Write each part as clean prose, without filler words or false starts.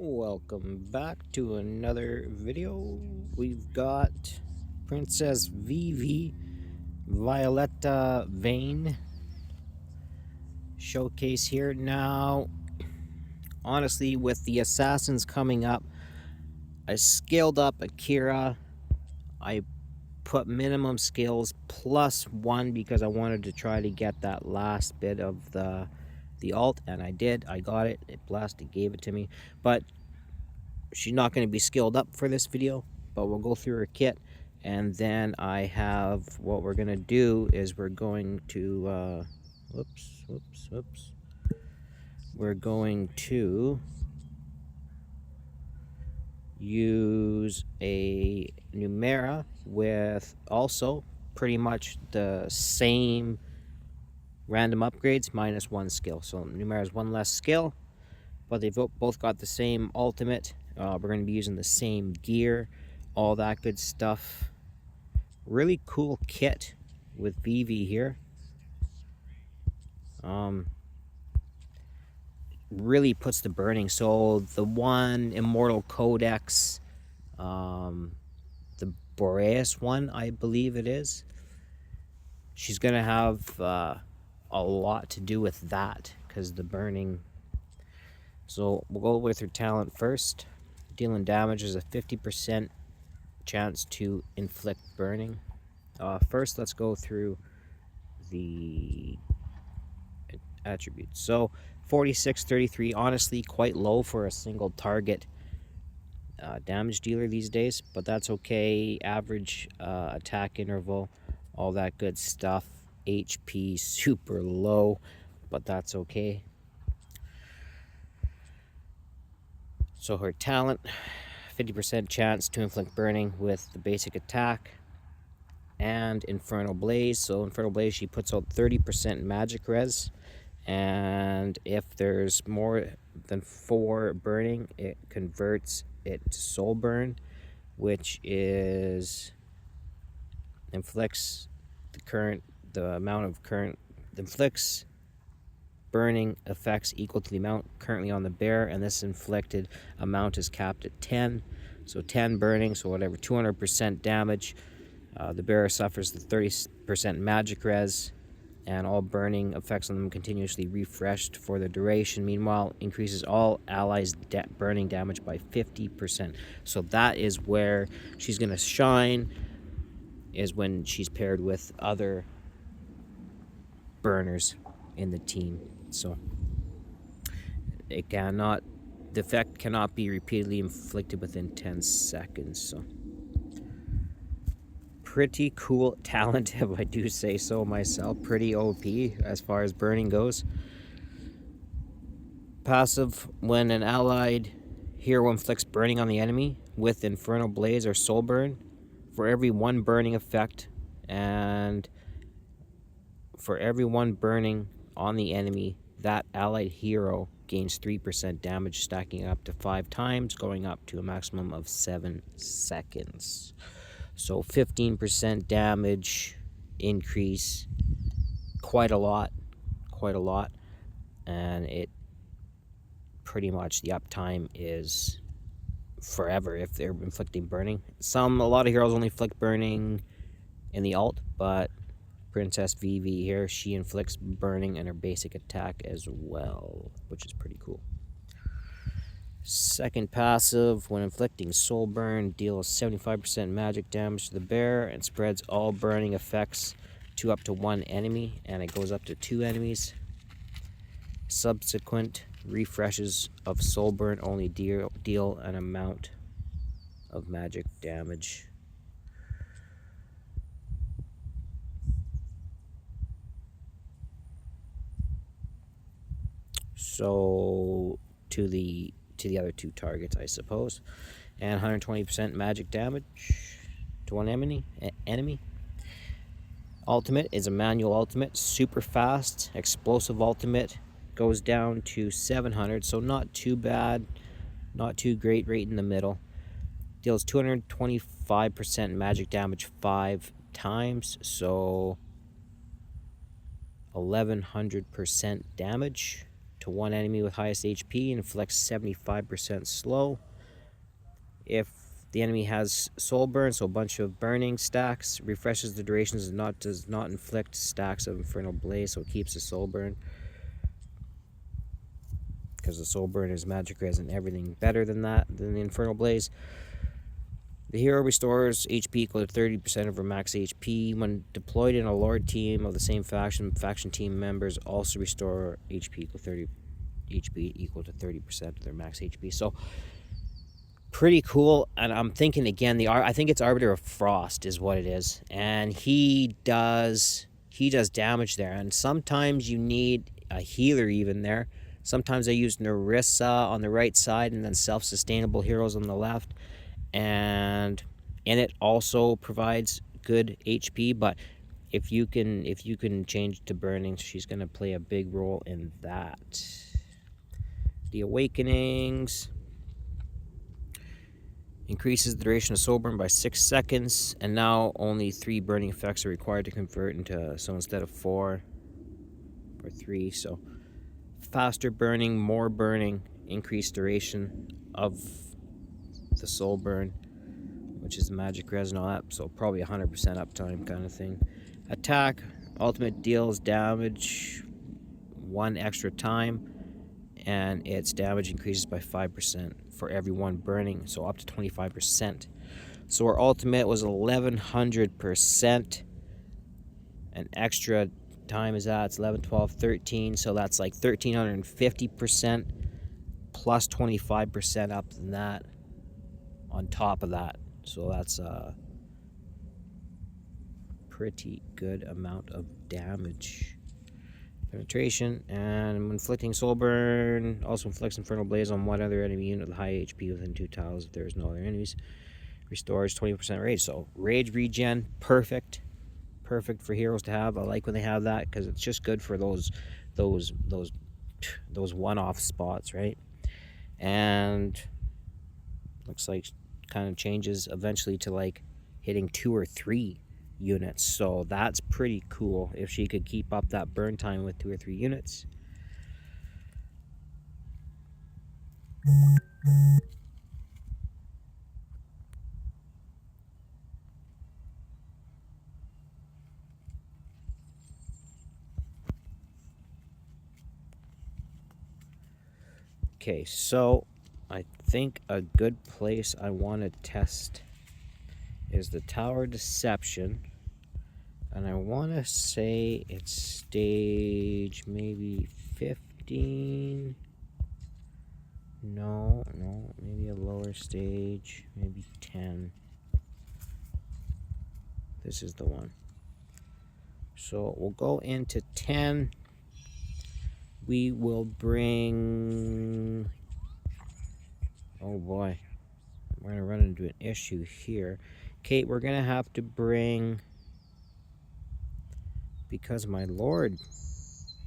Welcome back to another video. We've got Princess Vivi, Violetta Vane showcase here. Now, honestly, with the assassins coming up, I scaled up Akira. I put minimum skills +1 because I wanted to try to get that last bit of the alt, and I did. I got it. It blessed. It gave it to me, but she's not going to be skilled up for this video, but we'll go through her kit. And then I have, what we're going to do is we're going to we're going to use a Numera with also pretty much the same random upgrades -1 skill. So Numera is one less skill, but they've both got the same ultimate. We're going to be using the same gear, all that good stuff. Really cool kit with VIVI here. Really puts the burning. So the one Immortal Codex, the Boreas one, I believe it is. She's going to have a lot to do with that because the burning. So we'll go with her talent first. Dealing damage is a 50% chance to inflict burning. First, let's go through the attributes. So 46-33, honestly quite low for a single target damage dealer these days, but that's okay. Average attack interval, all that good stuff. HP super low, but that's okay. So her talent, 50% chance to inflict burning with the basic attack and Infernal Blaze. So Infernal Blaze, she puts out 30% magic res, and if there's more than 4 burning, it converts it to soul burn, which is inflicts burning effects equal to the amount currently on the bear, and this inflicted amount is capped at 10. So 10 burning, so whatever, 200% damage. The bearer suffers the 30% magic res, and all burning effects on them continuously refreshed for the duration. Meanwhile, increases all allies' burning damage by 50%. So that is where she's going to shine, is when she's paired with other burners in the team. So the effect cannot be repeatedly inflicted within 10 seconds. So pretty cool talent, if I do say so myself. Pretty OP as far as burning goes. Passive: when an allied hero inflicts burning on the enemy with Infernal Blaze or Soul Burn, for every 1 burning effect, and for every 1 burning on the enemy, that allied hero gains 3% damage, stacking up to 5 times, going up to a maximum of 7 seconds. So 15% damage increase, quite a lot, and it pretty much, the uptime is forever if they're inflicting burning. A lot of heroes only inflict burning in the alt, but Princess Vivi here, she inflicts burning in her basic attack as well, which is pretty cool. Second passive: when inflicting soul burn, deals 75% magic damage to the bearer and spreads all burning effects to up to 1 enemy, and it goes up to 2 enemies. Subsequent refreshes of soul burn only deal an amount of magic damage. So to the other 2 targets, I suppose, and 120% magic damage to 1 enemy. Ultimate is a manual ultimate, super fast, explosive ultimate, goes down to 700, so not too bad, not too great, right in the middle. Deals 225% magic damage 5 times, so 1100% damage. to one enemy with highest HP, inflicts 75% slow. If the enemy has soul burn, so a bunch of burning stacks, refreshes the durations and does not inflict stacks of infernal blaze, so it keeps the soul burn. Because the soul burn is magic res and everything better than that, than the infernal blaze. The hero restores HP equal to 30% of her max HP. When deployed in a Lord team of the same faction, faction team members also restore HP equal to 30% of their max HP. So pretty cool. And I'm thinking again, I think it's Arbiter of Frost is what it is, and he does damage there. And sometimes you need a healer even there. Sometimes I use Nerissa on the right side and then self-sustainable heroes on the left. And it also provides good HP, but if you can change to burning, she's going to play a big role in that. The Awakenings increases the duration of soul burn by 6 seconds, and now only 3 burning effects are required to convert into, so instead of 4 or 3, so faster burning, more burning, increased duration of the soul burn, which is magic res and all that, so probably 100% uptime kind of thing. Attack ultimate deals damage 1 extra time, and its damage increases by 5% for every 1 burning, so up to 25%. So our ultimate was 1100%. An extra time is that, it's 11, 12, 13, so that's like 1350% plus 25% up than that on top of that. So that's a pretty good amount of damage. Penetration, and inflicting soul burn also inflicts infernal blaze on one other enemy unit with high HP within 2 tiles if there is no other enemies. Restores 20% rage, so rage regen, perfect for heroes to have. I like when they have that because it's just good for those one-off spots, right? And looks like kind of changes eventually to like hitting 2 or 3 units, so that's pretty cool if she could keep up that burn time with 2 or 3 units. Okay, so I think a good place I want to test is the Tower Deception, and I want to say it's stage maybe 15. No, maybe a lower stage, maybe 10. This is the one. So we'll go into 10. We will bring... Oh boy, we're gonna run into an issue here. Kate, we're gonna have to bring, because of my Lord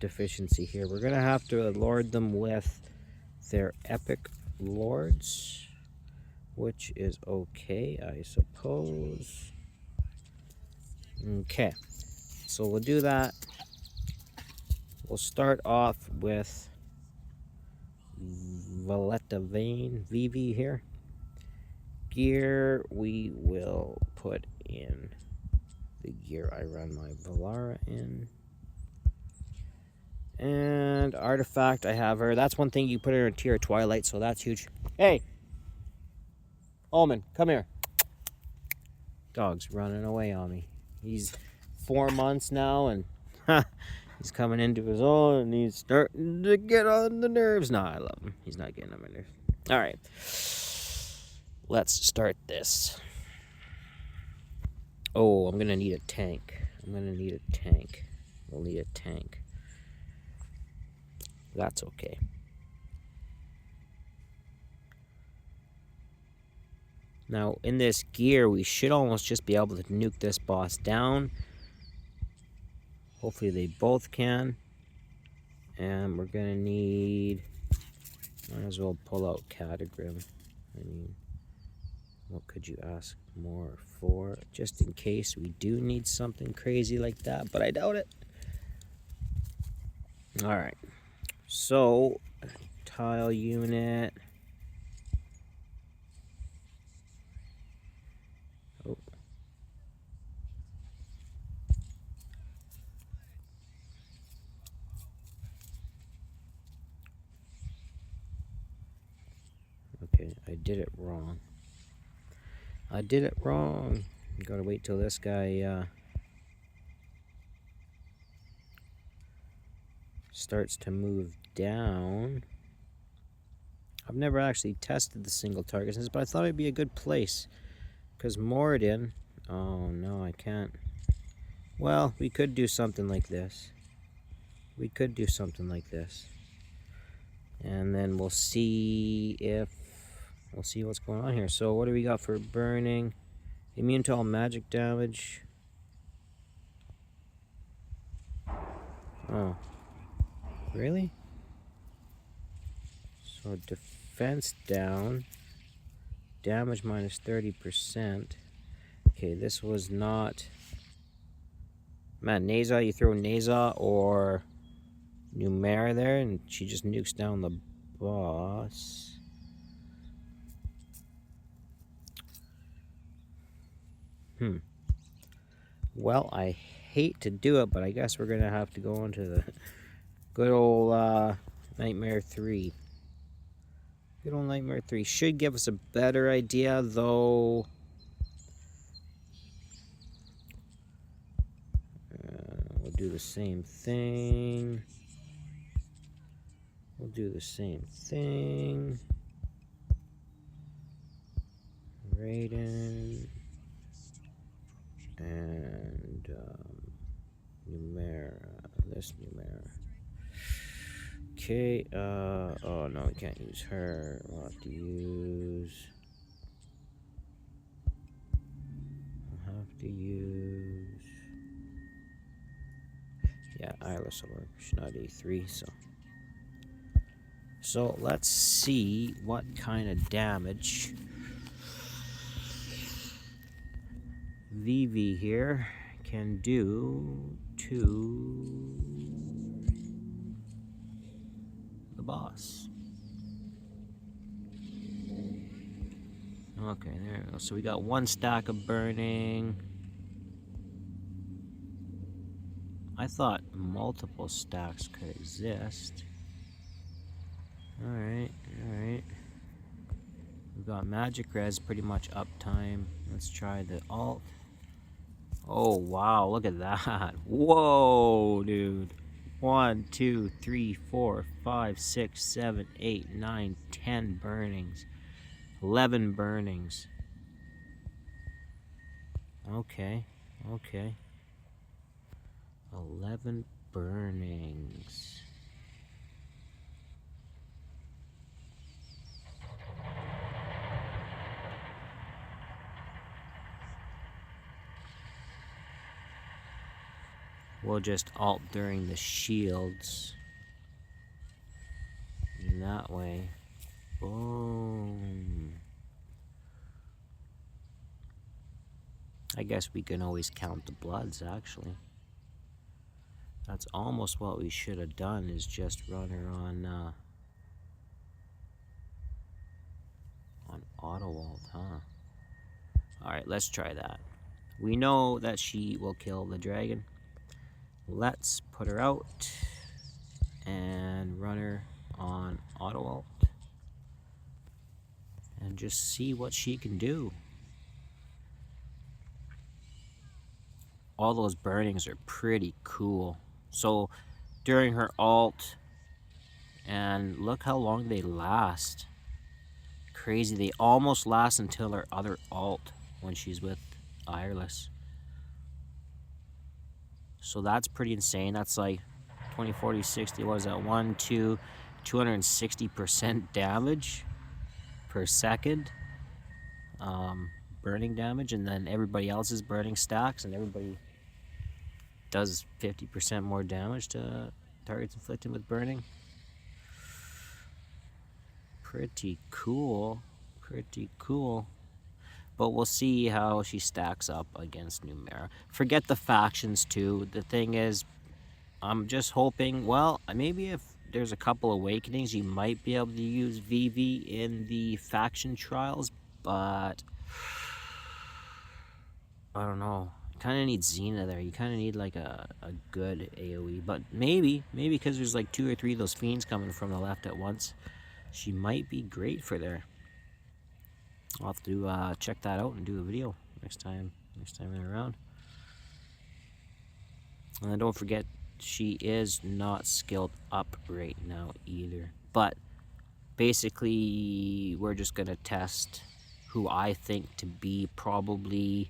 deficiency here, we're gonna have to lord them with their epic lords, which is okay, I suppose. Okay, so we'll do that. We'll start off with Violetta Vane, VIVI here. Gear, we will put in the gear I run my Valara in. And artifact, I have her. That's one thing, you put her in tier Twilight, so that's huge. Hey! Omen, come here. Dog's running away on me. He's 4 months now, and he's coming into his own, and he's starting to get on the nerves. Nah, I love him. He's not getting on my nerves. Alright. Let's start this. Oh, I'm going to need a tank. We'll need a tank. That's okay. Now, in this gear, we should almost just be able to nuke this boss down. Hopefully they both can. And we're going to need... Might as well pull out Catagrim. I mean, what could you ask more for? Just in case we do need something crazy like that, but I doubt it. Alright. So, tile unit. Oh. Okay, I did it wrong. I did it wrong. You gotta wait till this guy starts to move down. I've never actually tested the single targets, but I thought it'd be a good place. Because Moradin... Oh, no, I can't. Well, we could do something like this. We could do something like this. And then we'll see if... We'll see what's going on here. So what do we got for burning? Immune to all magic damage. Oh. Really? So defense down. Damage minus 30%. Okay, this was not... Man, Naza, you throw Naza or Numera there, and she just nukes down the boss. Well, I hate to do it, but I guess we're going to have to go into the good old Nightmare 3. Good old Nightmare 3 should give us a better idea, though. We'll do the same thing. We'll do the same thing. Raiden. And Numera. This Numera. Okay, oh no, we can't use her. We'll have to use... Yeah, Iris will work. She's not A3, so... So, let's see what kind of damage VIVI here can do to the boss. Okay, there we go. So we got one stack of burning. I thought multiple stacks could exist. Alright, alright. We've got magic res pretty much uptime. Let's try the alt. Oh wow, look at that. Whoa, dude. 1, 2, 3, 4, 5, 6, 7, 8, 9, 10 burnings. 11 burnings. Okay, okay. 11 burnings. We'll just alt during the shields. In that way. Boom. I guess we can always count the bloods, actually. That's almost what we should have done, is just run her on auto alt, huh? Alright, let's try that. We know that she will kill the dragon. Let's put her out and run her on auto alt and just see what she can do. All those burnings are pretty cool. So during her alt, and look how long they last. Crazy, they almost last until her other alt when she's with Ireless. So that's pretty insane. That's like 20, 40, 60. What is that? 1, 2, 260% damage per second. Burning damage, and then everybody else is burning stacks, and everybody does 50% more damage to targets inflicted with burning. Pretty cool. Pretty cool. But we'll see how she stacks up against Numera. Forget the factions too. The thing is, I'm just hoping, well, maybe if there's a couple awakenings. You might be able to use VIVI in the faction trials, but I don't know. Kind of need Xena there. You kind of need like a good AoE, but maybe because there's like 2 or 3 of those fiends coming from the left at once, she might be great for there. I'll have to check that out and do a video next time I'm around. And don't forget, she is not skilled up right now either. But basically, we're just gonna test who I think to be probably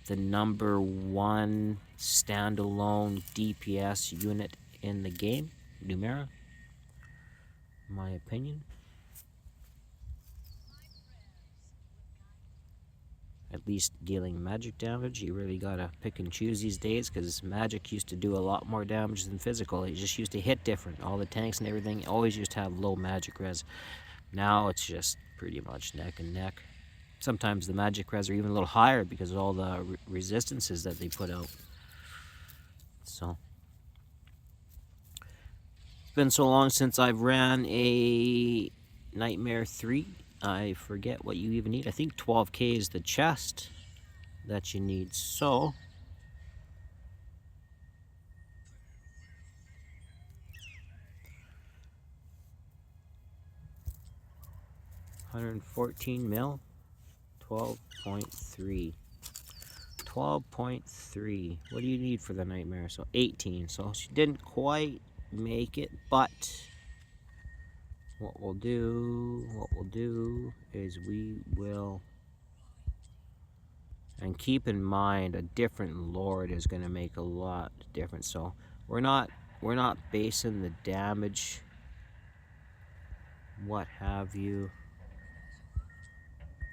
the #1 standalone DPS unit in the game, Numera. My opinion. At least dealing magic damage. You really gotta pick and choose these days, because magic used to do a lot more damage than physical. It just used to hit different. All the tanks and everything always used to have low magic res. Now it's just pretty much neck and neck. Sometimes the magic res are even a little higher because of all the resistances that they put out. So it's been so long since I've ran a Nightmare 3. I forget what you even need. I think 12k is the chest that you need. So $114 mil, 12.3. 12.3. What do you need for the Nightmare? So 18. So she didn't quite make it, but what we'll do is we will, and keep in mind, a different Lord is going to make a lot of difference. So we're not basing the damage, what have you.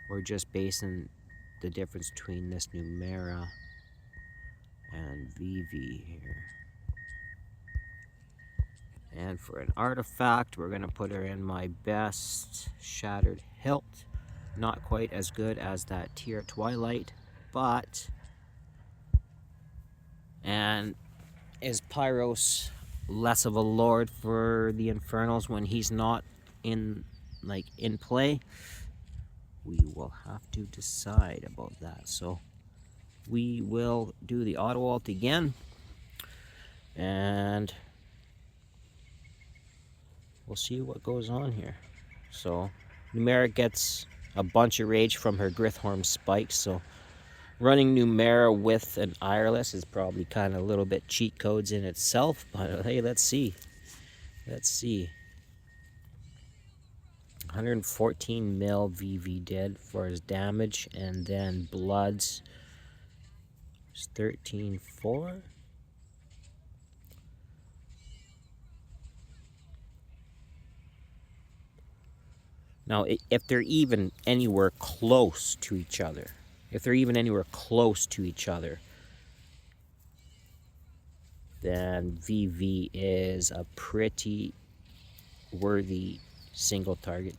We're just basing the difference between this Numera and VIVI here. And for an artifact, we're going to put her in my best Shattered Hilt. Not quite as good as that Tier Twilight, but... And is Pyros less of a lord for the Infernals when he's not in play? We will have to decide about that. So we will do the auto alt again, and we'll see what goes on here. So Numera gets a bunch of rage from her Grithorm spikes, so running Numera with an Ireless is probably kind of a little bit cheat codes in itself, but hey, let's see. 114 mil VV did for his damage, and then Bloods is 13.4. Now, if they're even anywhere close to each other, then VV is a pretty worthy single target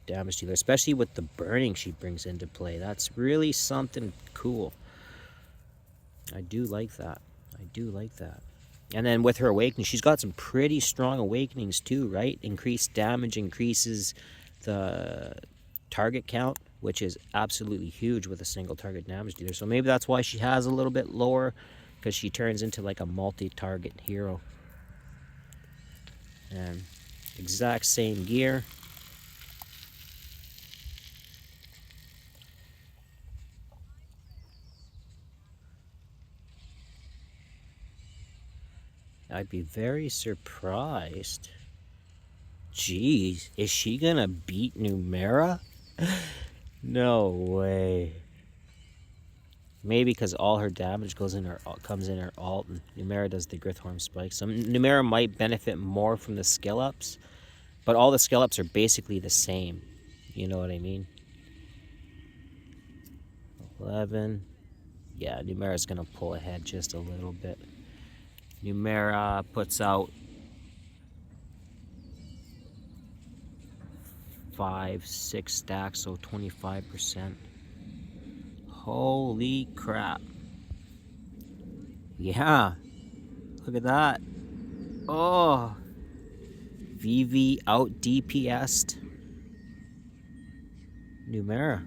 damage dealer, especially with the burning she brings into play. That's really something cool. I do like that. And then with her awakening, she's got some pretty strong awakenings too, right? Increased damage increases the target count, which is absolutely huge with a single target damage dealer. So maybe that's why she has a little bit lower, because she turns into like a multi-target hero. And exact same gear. I'd be very surprised. Jeez, is she gonna beat Numera? No way. Maybe because all her damage comes in her alt, and Numera does the Grithorm spike. So Numera might benefit more from the skill ups, but all the skill ups are basically the same. You know what I mean? 11. Yeah, Numera's gonna pull ahead just a little bit. Numera puts out 5-6 stacks, so 25%. Holy crap. Yeah. Look at that. Oh. VIVI out DPS'd Numera.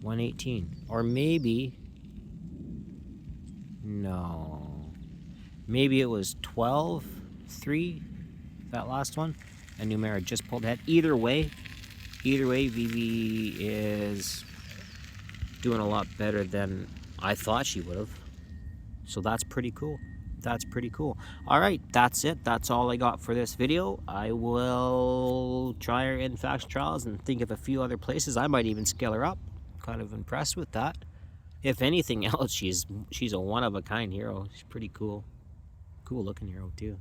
118. Or maybe... No. Maybe it was 12-3, that last one. And Numera just pulled ahead. Either way, VIVI is doing a lot better than I thought she would have. So that's pretty cool. That's pretty cool. All right, that's it. That's all I got for this video. I will try her in faction trials and think of a few other places. I might even scale her up. Kind of impressed with that. If anything else, she's a one-of-a-kind hero. She's pretty cool. Cool looking hero too.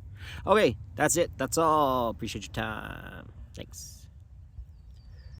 Okay, that's it. That's all. Appreciate your time. Thanks.